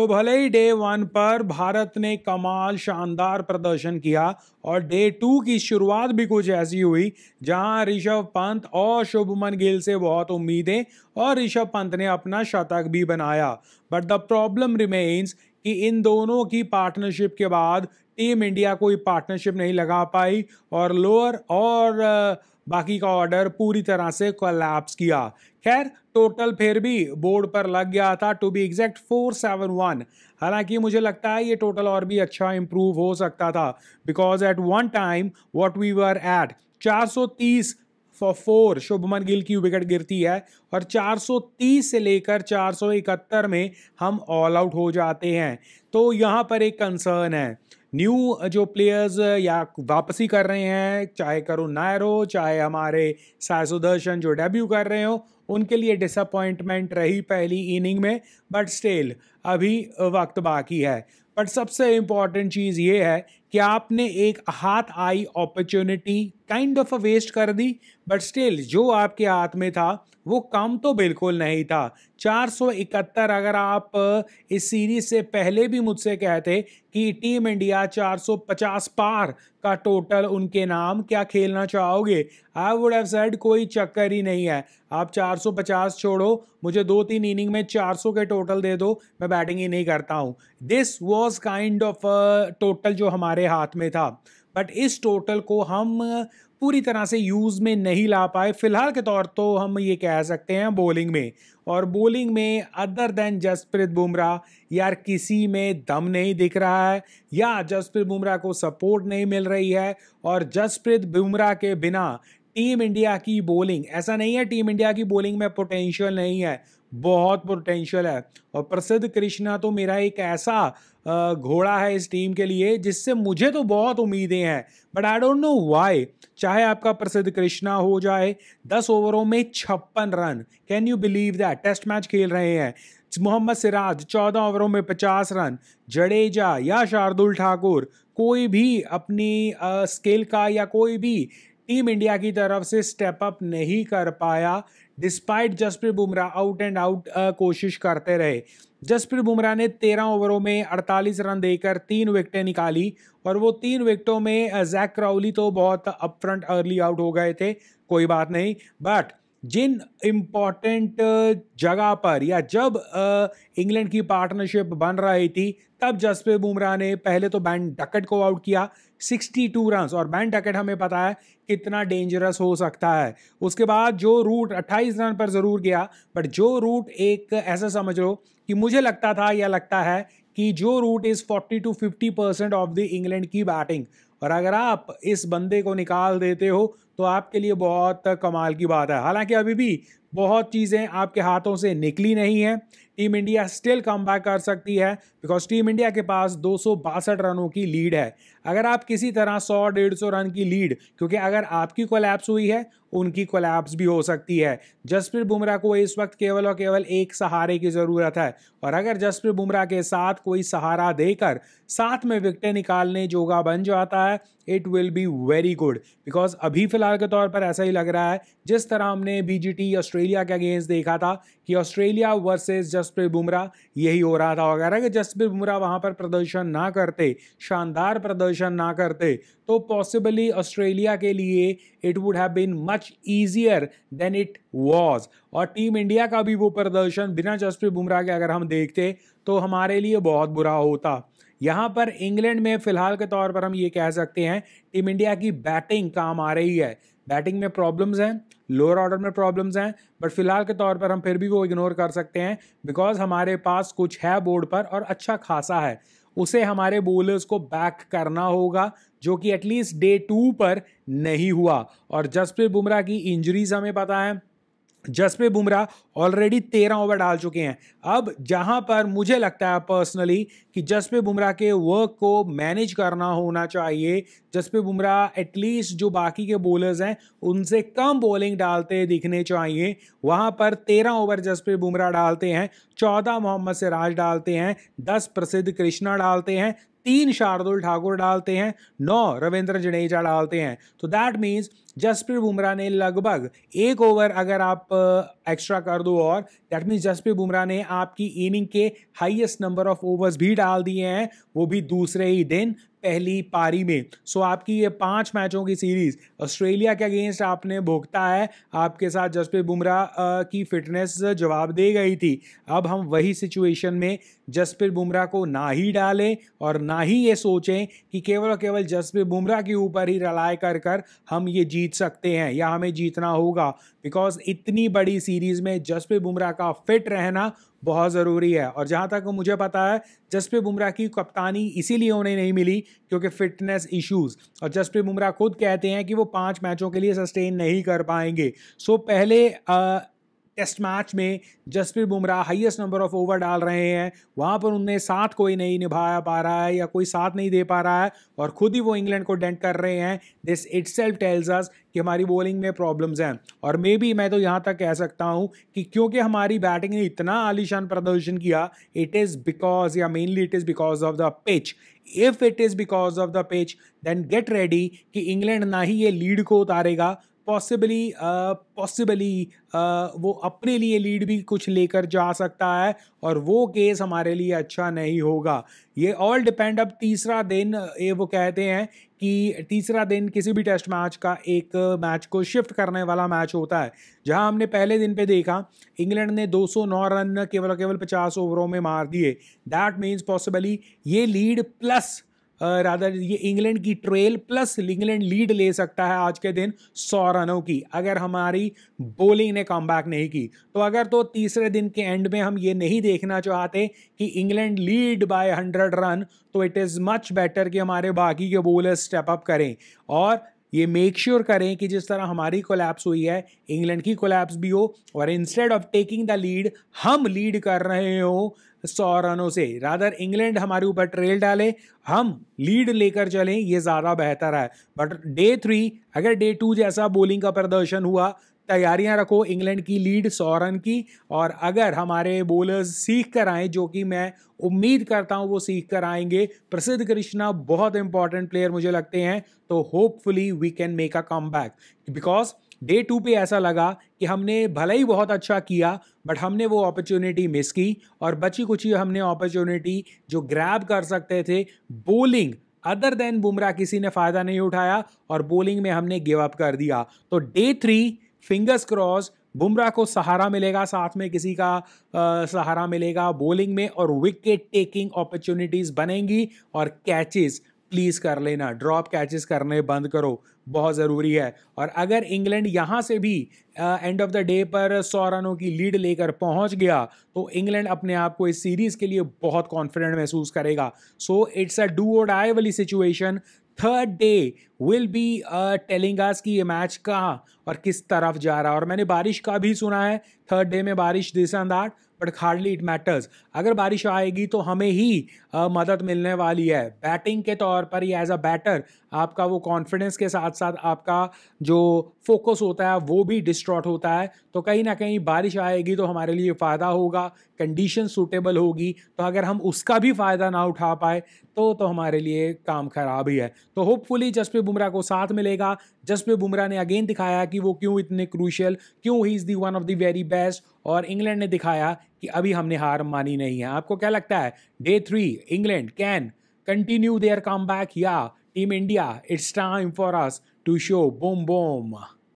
भले ही डे 1 पर भारत ने कमाल शानदार प्रदर्शन किया और डे 2 की शुरुआत भी कुछ ऐसी हुई जहां ऋषभ पंत और शुभमन गिल से बहुत उम्मीदें और ऋषभ पंत ने अपना शतक भी बनाया। बट द प्रॉब्लम रिमेन्स कि इन दोनों की पार्टनरशिप के बाद टीम इंडिया कोई पार्टनरशिप नहीं लगा पाई और लोअर और बाकी का ऑर्डर पूरी तरह से कोलैप्स किया। खैर टोटल फिर भी बोर्ड पर लग गया था, टू बी एग्जैक्ट 471। हालांकि मुझे लगता है ये टोटल और भी अच्छा इंप्रूव हो सकता था, because at one time what we were at 430 for 4 Shubman Gill की विकेट गिरती है और 430 से लेकर 471 में हम ऑल आउट हो जाते हैं। तो यहाँ पर एक कंसर्न है, न्यू जो प्लेयर्स या वापसी कर रहे हैं, चाहे करुण नायर हो चाहे हमारे साई सुदर्शन जो डेब्यू कर रहे हो, उनके लिए डिसअपॉइंटमेंट रही पहली इनिंग में, बट स्टिल अभी वक्त बाकी है। बट सबसे इंपॉर्टेंट चीज़ ये है कि आपने एक हाथ आई अपॉर्चुनिटी काइंड ऑफ वेस्ट कर दी, बट स्टिल जो आपके हाथ में था वो कम तो बिल्कुल नहीं था। 471 अगर आप इस सीरीज से पहले भी मुझसे कहते कि टीम इंडिया 450 पार का टोटल उनके नाम, क्या खेलना चाहोगे, आई वुड हैव सेड कोई चक्कर ही नहीं है। आप 450 छोड़ो, मुझे 2-3 इनिंग में 400 के टोटल दे दो, मैं बैटिंग ही नहीं करता हूं। This was kind of total जो हमारे हाथ में था, बट इस टोटल को हम पूरी तरह से यूज में नहीं ला पाए। फिलहाल के तौर तो हम ये कह सकते हैं बॉलिंग में, और बॉलिंग में अदर देन जसप्रीत बुमराह यार किसी में दम नहीं दिख रहा है, या जसप्रीत बुमराह को सपोर्ट नहीं मिल रही है। और जसप्रीत बुमराह के बिना टीम इंडिया की बॉलिंग, ऐसा नहीं है टीम इंडिया की बॉलिंग में पोटेंशियल नहीं है, बहुत पोटेंशियल है। और प्रसिद्ध कृष्णा तो मेरा एक ऐसा घोड़ा है इस टीम के लिए जिससे मुझे तो बहुत उम्मीदें हैं, but I don't know why. चाहे आपका प्रसिद्ध कृष्णा हो जाए, 10 ओवरों में 56 run, can you believe that, test match खेल रहे हैं। मोहम्मद सिराज 14 ओवरों में 50 रन, जडेजा या शार्दुल ठाकुर कोई भी अपनी स्किल का या कोई भी टीम इंडिया की तरफ से स्टेप अप नहीं कर पाया, despite Jasprit Bumrah out and out कोशिश करते रहे। जसप्रीत बुमराह ने 13 ओवरों में 48 रन देकर 3 विकेटें निकाली, और वो 3 विकेटों में जैक क्राउली तो बहुत अपफ्रंट अर्ली आउट हो गए थे, कोई बात नहीं। बट जिन इम्पॉर्टेंट जगह पर या जब इंग्लैंड की पार्टनरशिप बन रही थी, तब जसप्रीत बुमराह ने पहले तो बैन डकट को आउट किया 62 रन, और बैन डकट हमें पता है कितना डेंजरस हो सकता है। उसके बाद जो रूट 28 रन पर जरूर गया, बट जो रूट एक ऐसा समझ लो कि मुझे लगता था या लगता है कि Joe Root is 40 to 50% of the England की बैटिंग, और अगर आप इस बंदे को निकाल देते हो तो आपके लिए बहुत कमाल की बात है। हालांकि अभी भी बहुत चीज़ें आपके हाथों से निकली नहीं है, team India still come back कर सकती है, बिकॉज टीम इंडिया के पास 262 रनों की लीड है। अगर आप किसी तरह 100-150 रन की लीड, क्योंकि अगर आपकी कोलैप्स हुई है उनकी कोलैप्स भी हो सकती है। जसप्रीत बुमराह को इस वक्त केवल और केवल एक सहारे की ज़रूरत है, और अगर जसप्रीत बुमराह के साथ कोई सहारा देकर साथ में विकेटें निकालने जोगा बन जाता है, it will be very good. Because अभी फिलहाल के तौर पर ऐसा ही लग रहा है जिस तरह हमने बीजीटी ऑस्ट्रेलिया के अगेंस्ट देखा था कि ऑस्ट्रेलिया वर्सेस जसप्रीत बुमराह यही हो रहा था। अगर जसप्रीत बुमराह वहां पर प्रदर्शन ना करते, शानदार प्रदर्शन ना करते, तो पॉसिबली ऑस्ट्रेलिया के लिए it would have been much easier than it was. और टीम इंडिया का भी वो प्रदर्शन बिना जसप्रीत बुमराह के अगर हम देखते तो हमारे लिए बहुत बुरा होता। यहाँ पर इंग्लैंड में फिलहाल के तौर पर हम ये कह सकते हैं टीम इंडिया की बैटिंग काम आ रही है। बैटिंग में प्रॉब्लम्स हैं, लोअर ऑर्डर में प्रॉब्लम्स हैं, बट फिलहाल के तौर पर हम फिर भी वो इग्नोर कर सकते हैं, बिकॉज हमारे पास कुछ है बोर्ड पर और अच्छा खासा है। उसे हमारे बॉलर्स को बैक करना होगा, जो कि एटलीस्ट डे 2 पर नहीं हुआ। और जसप्रीत बुमराह की इंजरीज हमें पता है, जसप्रीत बुमराह ऑलरेडी 13 ओवर डाल चुके हैं। अब जहां पर मुझे लगता है पर्सनली कि जसप्रीत बुमराह के वर्क को मैनेज करना होना चाहिए, जसप्रीत बुमराह एटलीस्ट जो बाकी के बॉलर्स हैं उनसे कम बॉलिंग डालते दिखने चाहिए। वहां पर 13 ओवर जसप्रीत बुमराह डालते हैं, 14 मोहम्मद सिराज डालते हैं, 10 प्रसिद्ध कृष्णा डालते हैं, 3 शार्दुल ठाकुर डालते हैं, 9 रविंद्र जडेजा डालते हैं। तो दैट मीन्स जसप्रीत बुमराह ने लगभग 1 ओवर अगर आप एक्स्ट्रा कर दो, और दैट मीन्स जसप्रीत बुमराह ने आपकी इनिंग के हाईएस्ट नंबर ऑफ ओवर्स भी डाल दिए हैं, वो भी दूसरे ही दिन पहली पारी में। सो आपकी ये 5 मैचों की सीरीज ऑस्ट्रेलिया के अगेंस्ट आपने भुगता है, आपके साथ जसप्रीत बुमराह की फिटनेस जवाब दे गई थी। अब हम वही सिचुएशन में जसप्रीत बुमराह को ना ही डालें और ना ही ये सोचें कि केवल और केवल जसप्रीत बुमराह के ऊपर ही रिलाय कर हम ये जीत सकते हैं या हमें जीतना होगा, बिकॉज इतनी बड़ी सीरीज में जसप्रीत बुमराह का फिट रहना बहुत ज़रूरी है। और जहाँ तक मुझे पता है जसप्रीत बुमराह की कप्तानी इसीलिए उन्हें नहीं मिली क्योंकि फिटनेस इश्यूज, और जसप्रीत बुमराह खुद कहते हैं कि वो 5 मैचों के लिए सस्टेन नहीं कर पाएंगे। सो पहले टेस्ट मैच में Jasprit Bumrah highest number of over डाल रहे हैं, वहाँ पर उन्हें साथ कोई नहीं निभा पा रहा है या कोई साथ नहीं दे पा रहा है और खुद ही वो इंग्लैंड को डेंट कर रहे हैं। दिस इटसेल्फ टेल्स अस कि हमारी बॉलिंग में प्रॉब्लम्स हैं। और मे बी मैं तो यहाँ तक कह सकता हूँ कि क्योंकि हमारी बैटिंग ने इतना आलीशान प्रदर्शन किया, इट इज़ बिकॉज या mainly it is because of the pitch. If it is because of the pitch then get ready कि इंग्लैंड ना ही ये लीड को उतारेगा, पॉसिबली वो अपने लिए लीड भी कुछ लेकर जा सकता है और वो केस हमारे लिए अच्छा नहीं होगा। ये ऑल डिपेंड। अब तीसरा दिन ये वो कहते हैं कि तीसरा दिन किसी भी टेस्ट मैच का एक मैच को शिफ्ट करने वाला मैच होता है, जहां हमने पहले दिन पे देखा इंग्लैंड ने 209 रन केवल 50 ओवरों में मार दिए। दैट मीन्स पॉसिबली ये लीड प्लस रादर ये इंग्लैंड की ट्रेल प्लस इंग्लैंड लीड ले सकता है आज के दिन 100 रनों की, अगर हमारी बॉलिंग ने कमबैक नहीं की तो। अगर तो तीसरे दिन के एंड में हम ये नहीं देखना चाहते कि इंग्लैंड लीड बाय 100 रन, तो इट इज़ मच बेटर कि हमारे बाकी के बॉलर्स स्टेप अप करें और ये मेक श्योर करें कि जिस तरह हमारी कोलैप्स हुई है इंग्लैंड की कोलैप्स भी हो, और instead of taking the lead हम लीड कर रहे हो 100 रनों से, रादर इंग्लैंड हमारे ऊपर ट्रेल डाले, हम लीड लेकर चलें, ये ज़्यादा बेहतर है। बट डे 3 अगर डे 2 जैसा बॉलिंग का प्रदर्शन हुआ, तैयारियां रखो इंग्लैंड की लीड 100 रन की, और अगर हमारे बॉलर्स सीख कर आए, जो कि मैं उम्मीद करता हूं वो सीख कर आएंगे, प्रसिद्ध कृष्णा बहुत इंपॉर्टेंट प्लेयर मुझे लगते हैं, तो hopefully we can make a comeback. Because day 2 पे ऐसा लगा कि हमने भले ही बहुत अच्छा किया बट हमने वो अपॉर्चुनिटी मिस की, और बची कुछ ही हमने अपॉर्चुनिटी जो ग्रैब कर सकते थे बॉलिंग अदर देन बुमराह किसी ने फायदा नहीं उठाया और बॉलिंग में हमने गिव अप कर दिया। तो डे 3 फिंगर्स क्रॉस बुमराह को सहारा मिलेगा, साथ में किसी का सहारा मिलेगा बॉलिंग में, और विकेट टेकिंग अपॉर्चुनिटीज बनेंगी, और कैचेस प्लीज कर लेना, ड्रॉप कैचेस करने बंद करो, बहुत ज़रूरी है। और अगर इंग्लैंड यहाँ से भी एंड ऑफ द डे पर 100 रनों की लीड लेकर पहुंच गया तो इंग्लैंड अपने आप को इस सीरीज के लिए बहुत कॉन्फिडेंट महसूस करेगा। सो इट्स अ डू और डाई वाली situation. Third day will be telling us कि ये मैच कहाँ और किस तरफ जा रहा है। और मैंने बारिश का भी सुना है, थर्ड डे में बारिश this and that, but hardly it matters. अगर बारिश आएगी तो हमें ही मदद मिलने वाली है बैटिंग के तौर पर, या एज अ बैटर आपका वो कॉन्फिडेंस के साथ साथ आपका जो फोकस होता है वो भी डिस्ट्रॉट होता है। तो कहीं ना कहीं बारिश आएगी तो हमारे लिए फ़ायदा होगा, कंडीशन सूटेबल होगी, तो अगर हम उसका भी फ़ायदा ना उठा पाए तो हमारे लिए काम खराब ही है। तो होपफुली जसप्रीत बुमराह को साथ मिलेगा। जसप्रीत बुमराह ने अगेन दिखाया कि वो क्यों इतने क्रूशियल, क्यों he is the one of the very best, और इंग्लैंड ने दिखाया कि अभी हमने हार मानी नहीं है। आपको क्या लगता है day 3 England can continue their comeback, या team India it's time for us to show boom boom?